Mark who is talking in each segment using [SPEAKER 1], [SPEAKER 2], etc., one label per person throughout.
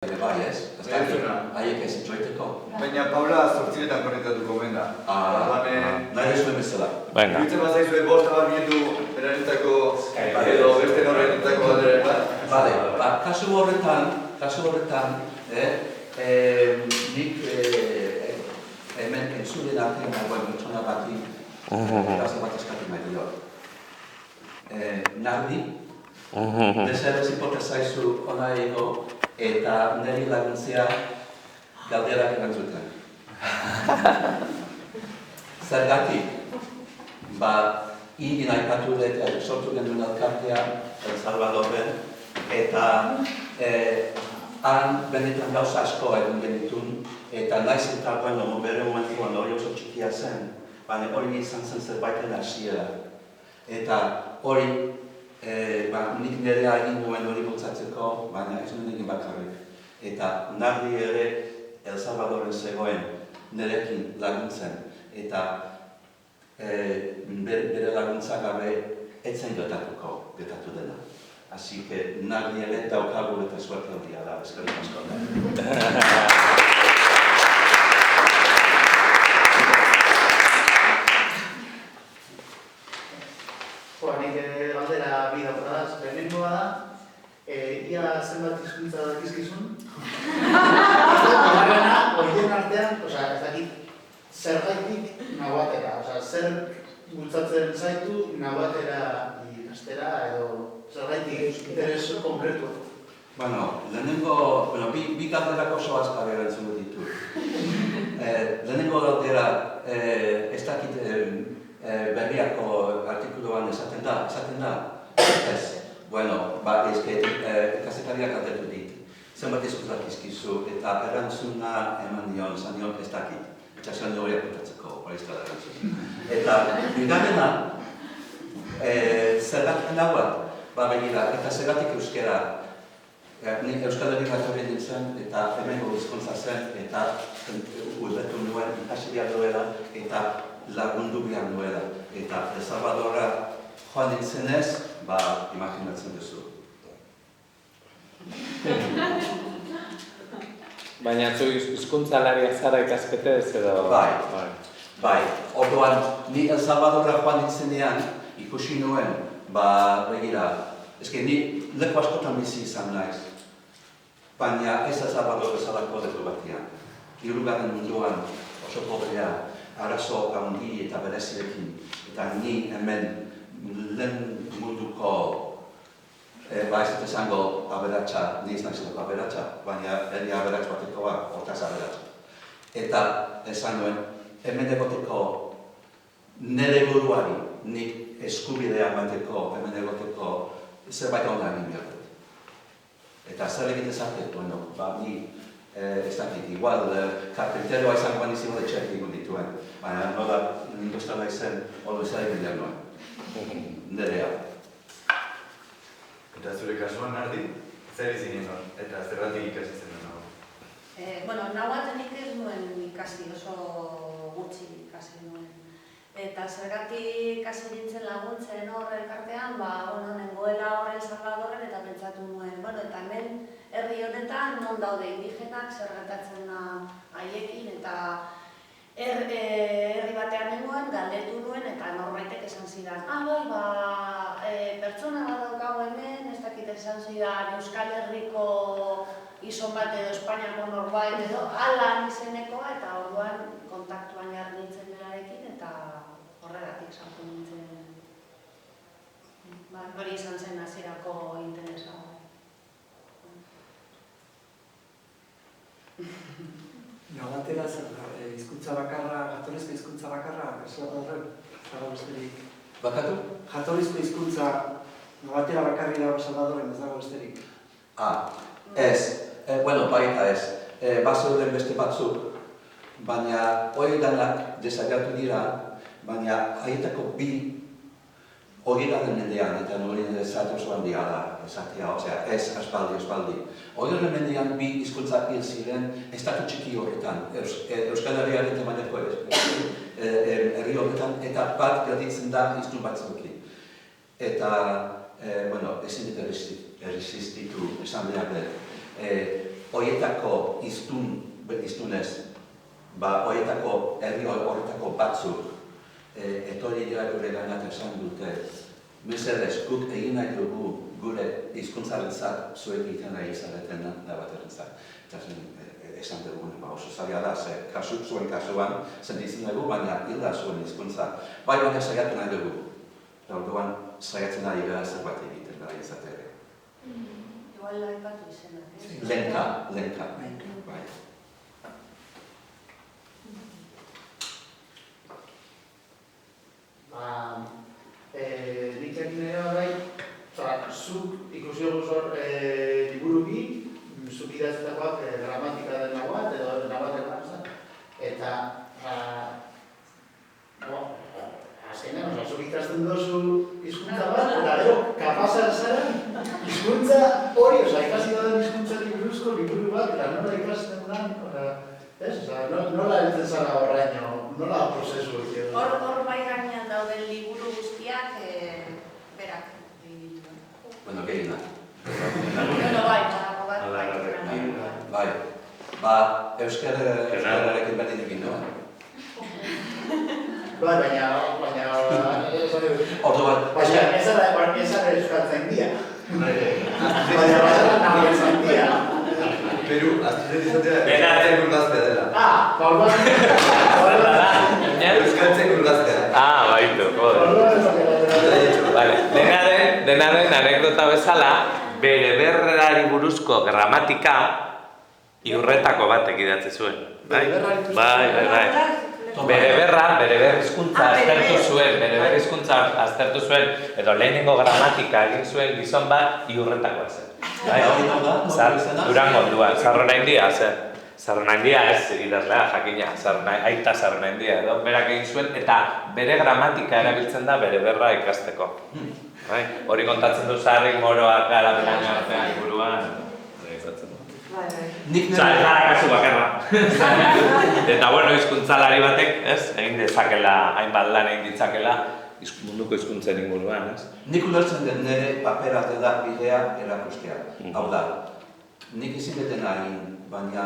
[SPEAKER 1] Bai, ez? Haiek ez itxoiteko.
[SPEAKER 2] Baina Paula zortziretan konetatuko menda.
[SPEAKER 1] Nahi zuen bezala.
[SPEAKER 2] Iruditzen bat zaizue bosta bat minutu berarentzako edo beste norrentzako alderen bat?
[SPEAKER 1] Bale, kasu horretan, nik hemen entzulen artean dagoen pertsona bati gauza bat eskatu nahi dio. Nardi, deserez inporta zaizu ona ego eta niri laguntzea galderak erantzuten. Zergatik, higin aipatu dut sortu genuen elkartea El Salvadorren, eta han benetan gauza asko egun genitun, eta naiz eta bere momentuan hori oso txikia zen, baina hori izan zen zerbaiten hasiera. Eta hori, nik nirea egin nuen hori bultzatzeko, baina ez nuen egin bakarrik. Eta Nardi ere El Salvadorren zegoen nirekin laguntzen, eta bere laguntza gabe etzen gertatu dena. Así que Nardi ere daukagu eta suerte handia da, eskerrik asko.
[SPEAKER 3] Nik galdera bi daukadaz. Lehenengoa da, ia zenbat hizkuntza dakizkizun. Horien artean, ez dakit, zergaitik nahuatera. Zer bultzatzen zaitu nahuatera ikastera edo zergaitik interes konkretu.
[SPEAKER 1] Lehenengo, bi galderak oso azkar erantzun ditu. Lehenengo galdera, ez dakit berriako artikuluan esaten da? Ez. Kazetariak galdetu dit. Zenbat hizkuntza dakizkizu eta erantzuna eman dion, zan dion ez dakit. Eta zan horiak kontatzeko, hori ez da erantzun. Eta bigarrena, zergatik nahuat, begira, eta zergatik euskera. Nik Euskal Herri Batzorde nintzen eta hemengo hizkuntza zen eta urbetu nuen ikasi behar duela eta lagundu behar duela. Eta El Salvadorra joan nintzenez, imaginatzen duzu.
[SPEAKER 4] Baina zu hizkuntzalariak zara ikasketez edo...
[SPEAKER 1] Bai. Orduan, ni El Salvadorra joan nintzenean ikusi nuen, begira, ni leku askotan bizi izan naiz. Baina ez El Salvador bezalako leku batian. Hirugarren munduan oso pobrea, arazo handi eta berezirekin. Eta ni hemen lehen munduko, ez dut esango aberatsa, ni ez naizeko aberatsa, baina herri aberats batekoa, hortaz aberatsa. Eta esan nuen, hemen egoteko nire buruari, nik eskubidea emateko, hemen egoteko zerbait ona egin behar dut. Eta zer egite zaket, ni ez dakit, igual, karpenteroa izango banizimo etxeak egun dituen, baina nola industria izen, hori zer egin behar nuen. Nerea.
[SPEAKER 2] Eta zure kasuan, Nardi, zer izin izan, eta zergatik ikasi zen nahu?
[SPEAKER 5] Nahuat nik ez nuen ikasi, oso gutxi ikasi nuen. Eta zergatik ikasi nintzen laguntzen horren elkartean, nengoela horren Salvadorren eta pentsatu nuen. Eta hemen herri honetan non daude indigenak, zer gertatzen haiekin eta herri batean nengoen, galdetu nuen eta norbaitek esan zidan. Pertsona bat daukago hemen, ez dakit esan zidan Euskal Herriko izon bat edo Espainiako norbait edo Alan izenekoa eta orduan kontaktuan jarri nintzen berarekin eta horregatik sartu nintzen. Hori izan zen hasierako interesa.
[SPEAKER 3] Nahuatera hizkuntza bakarra, jatorrizko hizkuntza bakarra, ez horren, zara besterik.
[SPEAKER 1] Bakatu?
[SPEAKER 3] Jatorrizko hizkuntza nahuatera bakarri dago Salvadorren, ez dago besterik.
[SPEAKER 1] Ez. Baita ez. Bazeuden beste batzuk, baina hori danak desagertu dira, baina haietako bi hogeigarren mendean, eta hori zati oso handia da, esatea, ez aspaldi. Hogeigarren mendean bi hizkuntzak hil ziren estatu txiki horretan, Euskal Herriaren temaneko herri horretan, eta bat gelditzen da hiztun batzuekin. Eta, ezin dut erresistitu esan behar dut. horietako iztunez, horietako herri horretako batzuk etorri dira gure ganat esan dute, mesedez, guk egin nahi dugu gure hizkuntzarentzat zuek egiten nahi izareten baterentzat. Eta esan dugu, oso zaila da, zuen kasuan sentitzen dugu, baina hilda zuen hizkuntza. Baina saiatu nahi dugu. Eta orduan saiatzen ari gara zerbait egiten nahi izatea.
[SPEAKER 5] Igual aipatu izenak, ez?
[SPEAKER 1] Lenka. Bai.
[SPEAKER 6] Nik egin ere bai, zuk ikusi dugu zor liburu bi, zuk idazitakoak gramatika dena bat, edo dena bat eta azkenean, zuk ikasten duzu hizkuntza bat, eta gero, kapasa zara, hizkuntza hori, ikasi dauden hizkuntzari buruzko liburu bat, eta nola ikasten da, nola heltzen zara horreino, nola prozesu hori?
[SPEAKER 5] Hor bai gainean dauden liburu guztiak, berak egin dituen.
[SPEAKER 1] Bueno, gehienak.
[SPEAKER 5] Bueno, bai, badago bat,
[SPEAKER 1] Bai. Euskararekin berdin egin nuen.
[SPEAKER 6] Bai, baina...
[SPEAKER 1] Orduan,
[SPEAKER 6] Baina, ez ara euskaltzaindia. Baina, nabieltzaindia.
[SPEAKER 2] Peru, aztuzet izatea urgaztea dela. Euskaltzen urgaztea.
[SPEAKER 4] Baitu, Dena den anekdota bezala, bere berrerari buruzko gramatika iurretako batek idatzi zuen. Bai. Bere hizkuntza aztertu zuen, edo lehenengo gramatika egin zuen gizon bat iurretakoa zen. Durango, Zarronaindia zen. Zarronaindia ez idazlea, jakina, aita Zarronaindia edo, berak egin zuen, eta bere gramatika erabiltzen da bere berra ikasteko. Hori kontatzen du Zarrik Moroak gara beraino artean buruan. Ez gara kasu bakarra. Eta hizkuntzalari batek, egin dezakela, hainbat lan egin ditzakela, munduko hizkuntzen inguruan, ez?
[SPEAKER 1] Nik ulertzen den nire papera dela bidea erakustea. Hau da, nik ezin detena egin, baina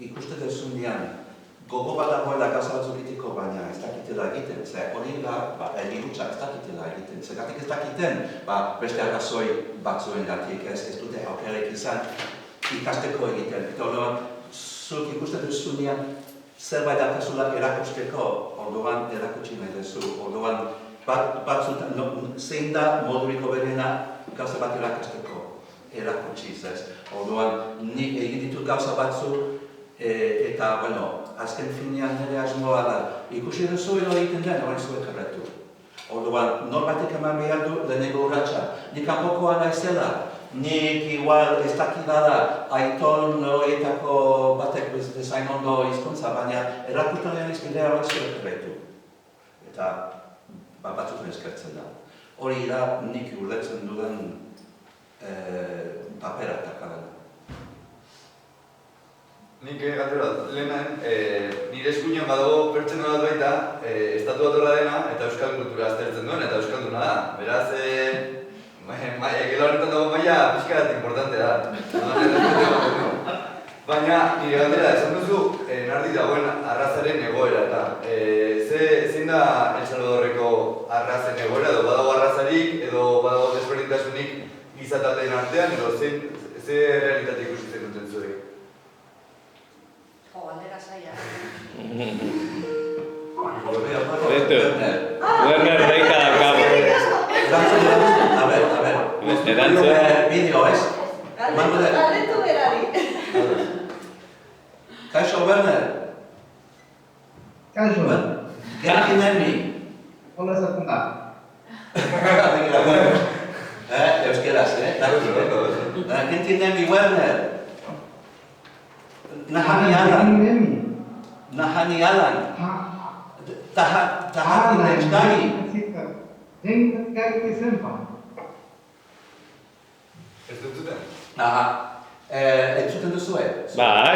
[SPEAKER 1] ikuste dezunean, gogo bat dagoela gauza batzuk egiteko, baina ez dakitela egiten. Hori da, egitutxak ez dakitela egiten. Zergatik ez dakiten, beste arrazoi batzuengatik, ez dute aukerek izan ikasteko egiten. Eta orduan, zuk ikuste dezunean, zerbait dakazula erakusteko, orduan erakutsi nahi duzu. Orduan, batzutan, zein da moduriko berena gauza bat erakasteko erakutsi, ez? Orduan, nik egin ditut gauza batzu, eta, azken finean nire asmoa da, ikusi duzu edo egiten den, hori zuek erretu. Orduan, norbatek eman behar du lehenengo urratsa. Nik kanpokoa naizela, nik igual ez dakida da, aiton horietako batek bezain ondo hizkuntza, baina erakustanean izbidea hori zuek erretu. Eta, batzuk eskertzen da. Hori da, nik ulertzen dudan papera takalan.
[SPEAKER 2] Nik galdera bat, lehenan, nire eskuinan badago pertsona bat baita, estatu bat horra dena, eta euskal kultura aztertzen duen, eta euskalduna da. Beraz, gela honetan dago maila pixka bat importantea da. Baina, nire galdera, esan duzu, nardi dagoen arrazaren egoera, eta zein da El Salvadorreko arrazen egoera, edo badago arrazarik, edo badago desberdintasunik gizatateen artean, edo ze realitate ikusitzen duten zuek?
[SPEAKER 5] Galdera zaila.
[SPEAKER 4] Werner deika dakabo.
[SPEAKER 1] A ver. Bideo, ez?
[SPEAKER 5] Galdetu berari.
[SPEAKER 1] Kaixo, Werner.
[SPEAKER 7] Kaixo.
[SPEAKER 1] Geraki nemi.
[SPEAKER 7] Hola, Zakunda.
[SPEAKER 1] Euskeraz, Geraki nemi, Werner. Nahani Alan. Tahati Nechkari.
[SPEAKER 7] Nechkari Senpa.
[SPEAKER 2] Ez dut zuten?
[SPEAKER 1] Entzuten duzue?
[SPEAKER 4] Bai.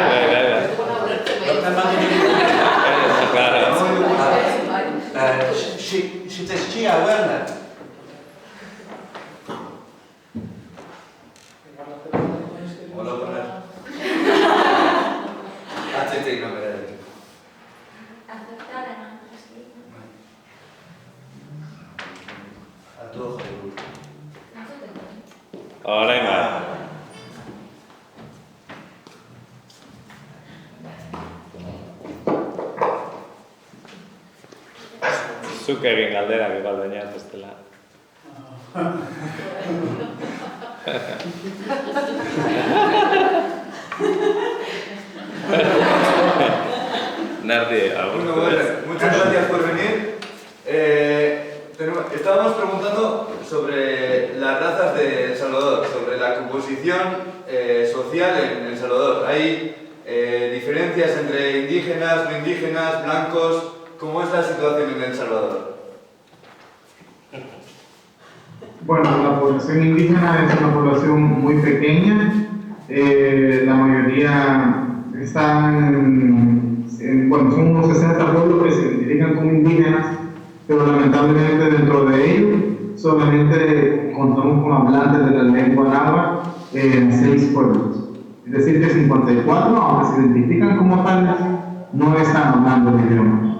[SPEAKER 1] Xiteztxia, Werner.
[SPEAKER 2] Hola, Werner.
[SPEAKER 4] Zuk egin galderak igual baina bestela. Nardi,
[SPEAKER 2] Bueno, muchas gracias por venir. Estábamos preguntando sobre las razas de El Salvador, sobre la composición social en El Salvador. ¿Hay diferencias entre indígenas, no indígenas, blancos? ¿Cómo es la situación en El Salvador?
[SPEAKER 7] Bueno, la población indígena es una población muy pequeña. La mayoría están, bueno, son unos 60 pueblos que se identifican como indígenas, pero lamentablemente dentro de ellos solamente contamos con hablantes de la lengua náhuatl en 6 pueblos. Es decir, que 54, aunque se identifican como tales, no están hablando el idioma.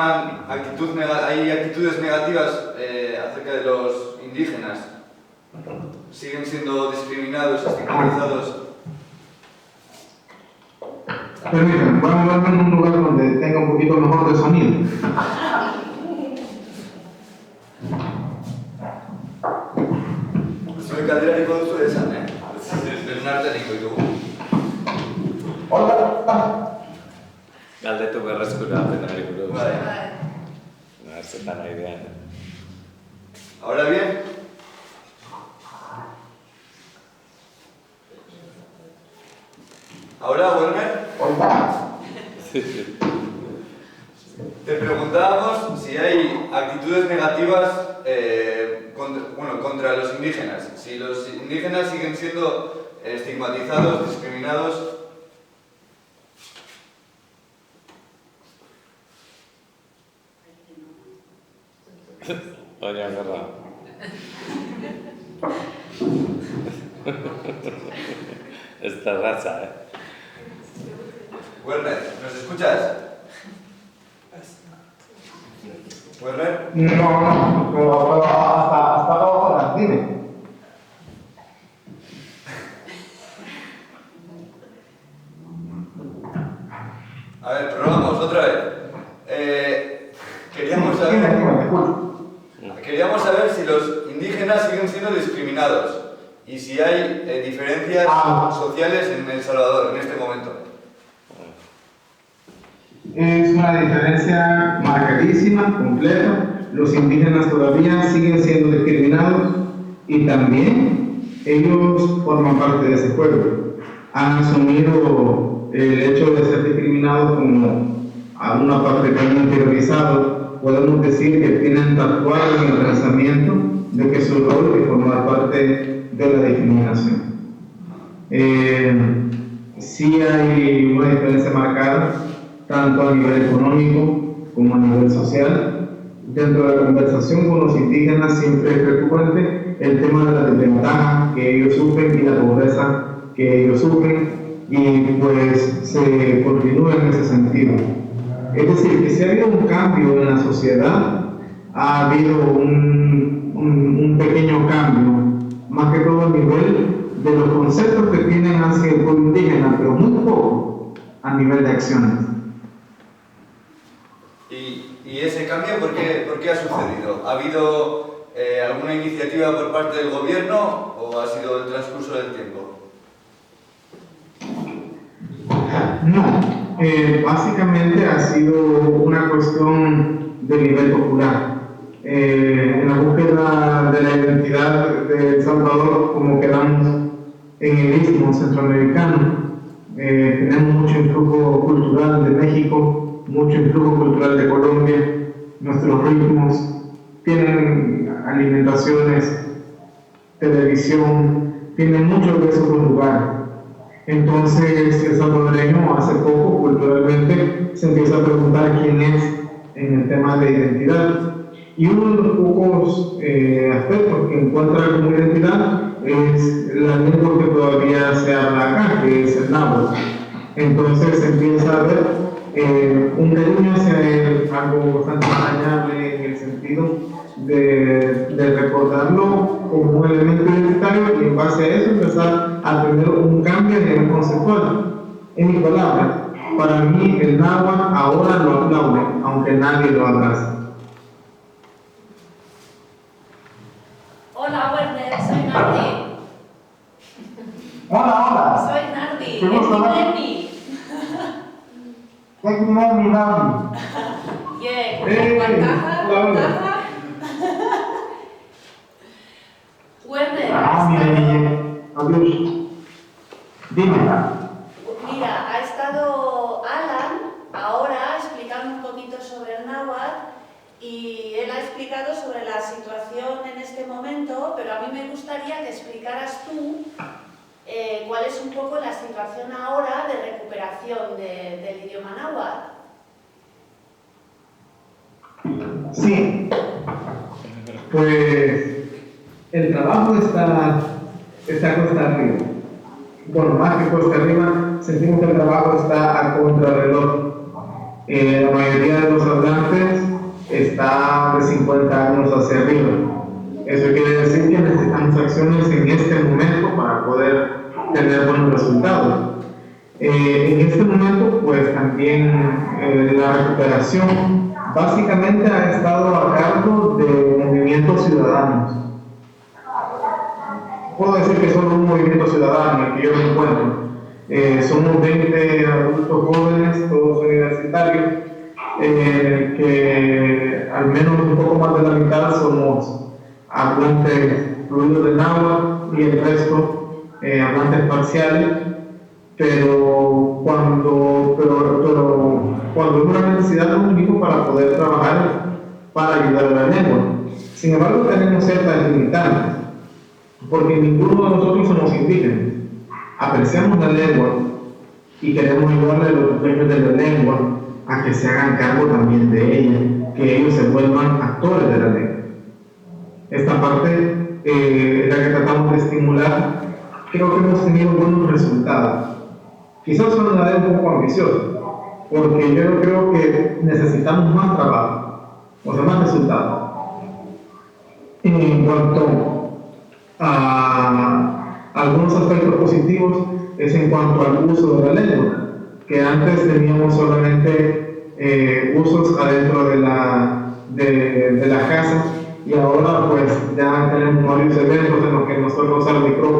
[SPEAKER 2] ¿Hay actitudes negativas acerca de los indígenas? ¿Siguen siendo discriminados, estigmatizados?
[SPEAKER 7] Permítanme, voy a moverme en un lugar donde tenga un poquito mejor de sonido.
[SPEAKER 2] Soy calderánico de ustedes, ¿eh? Es un arténico y tú.
[SPEAKER 7] Hola.
[SPEAKER 4] galdetu berreskurapenari buruz.
[SPEAKER 2] Vale.
[SPEAKER 4] Zetan nahi dian.
[SPEAKER 2] ¿Ahora bien? ¿Ahora, Werner? Te preguntábamos si hay actitudes negativas contra los indígenas. Si los indígenas siguen siendo estigmatizados, discriminados.
[SPEAKER 4] Baina gerra. Ez da erratza,
[SPEAKER 2] Werner, ¿nos escuchas? ¿Werner?
[SPEAKER 7] No, pero hasta ahora, dime.
[SPEAKER 2] A ver, probamos otra vez. Queríamos saber si los indígenas siguen siendo discriminados y si hay diferencias sociales en El Salvador en este momento.
[SPEAKER 7] Es una diferencia marcadísima, completa. Los indígenas todavía siguen siendo discriminados y también ellos forman parte de ese pueblo. Han asumido el hecho de ser discriminados como a una parte que han interiorizado. Podemos decir que tienen tatuado en el pensamiento de que su rol es formar parte de la discriminación. Sí hay una diferencia marcada, tanto a nivel económico como a nivel social. Dentro de la conversación con los indígenas siempre es recurrente el tema de la desventaja que ellos sufren y la pobreza que ellos sufren, y pues se continúa en ese sentido. Es decir, que si ha habido un cambio en la sociedad, ha habido un pequeño cambio, más que todo a nivel de los conceptos que tienen hacia el pueblo indígena, pero muy poco a nivel de acciones.
[SPEAKER 2] ¿Y ese cambio por qué ha sucedido? ¿Ha habido alguna iniciativa por parte del gobierno o ha sido el transcurso del tiempo?
[SPEAKER 7] No. Básicamente ha sido una cuestión de nivel popular. En la búsqueda de la identidad de El Salvador, como quedamos en el istmo centroamericano, tenemos mucho influjo cultural de México, mucho influjo cultural de Colombia. Nuestros ritmos tienen alimentaciones, televisión, tienen muchos de esos lugares. Entonces, el salvadoreño hace poco, culturalmente, se empieza a preguntar quién es en el tema de identidad. Y uno de los pocos aspectos que encuentra como identidad es la lengua que todavía se habla acá, que es el náhuatl. Entonces, se empieza a ver un cariño hacia él, algo bastante entrañable en el sentido de recordarlo como un elemento identitario, y en base a eso empezar a tener un cambio a nivel conceptual. En mi palabra, para mí el náhuatl ahora lo aplaude, aunque nadie lo abraza.
[SPEAKER 5] Hola, Werner, soy Nardi.
[SPEAKER 7] Hola,
[SPEAKER 5] Soy Nardi,
[SPEAKER 7] Qué gusto,
[SPEAKER 5] es mi
[SPEAKER 7] Nardi.
[SPEAKER 5] neni.
[SPEAKER 7] ¿qué tiene mi Navi?
[SPEAKER 5] Yeah, ¿cuántaja?
[SPEAKER 7] hola.
[SPEAKER 5] Werner,
[SPEAKER 7] Adiós. Dime.
[SPEAKER 5] mira, ha estado Alan ahora explicando un poquito sobre el náhuatl y él ha explicado sobre la situación en este momento, pero a mí me gustaría que explicaras tú cuál es un poco la situación ahora de recuperación del idioma náhuatl.
[SPEAKER 7] Sí, pues el trabajo está cuesta arriba. Bueno, más que cuesta arriba, sentimos que el trabajo está a contrarreloj. La mayoría de los hablantes está de 50 años hacia arriba. Eso quiere decir que necesitamos acciones en este momento para poder tener buenos resultados. En este momento, pues también la recuperación básicamente ha estado a cargo de movimientos ciudadanos. Puedo decir que solo un movimiento ciudadano en el que yo me encuentro. Somos 20 adultos jóvenes, todos universitarios, que al menos un poco más de la mitad somos hablantes fluidos de náhuatl y el resto hablantes parciales, pero cuando es una necesidad nos unimos para poder trabajar para ayudar a la lengua. Sin embargo, tenemos ciertas limitantes, porque ninguno de nosotros somos indígenas. Apreciamos la lengua y queremos ayudarle a los dueños de la lengua a que se hagan cargo también de ella, que ellos se vuelvan actores de la lengua. Esta parte es la que tratamos de estimular. Creo que hemos tenido buenos resultados. Quizás son una idea un poco ambiciosa, porque yo creo que necesitamos más trabajo, o sea, más resultados. En cuanto a algunos aspectos positivos, es en cuanto al uso de la lengua, que antes teníamos solamente usos adentro de la casa, y ahora pues ya tenemos varios eventos en los que nos toca usar micrófonos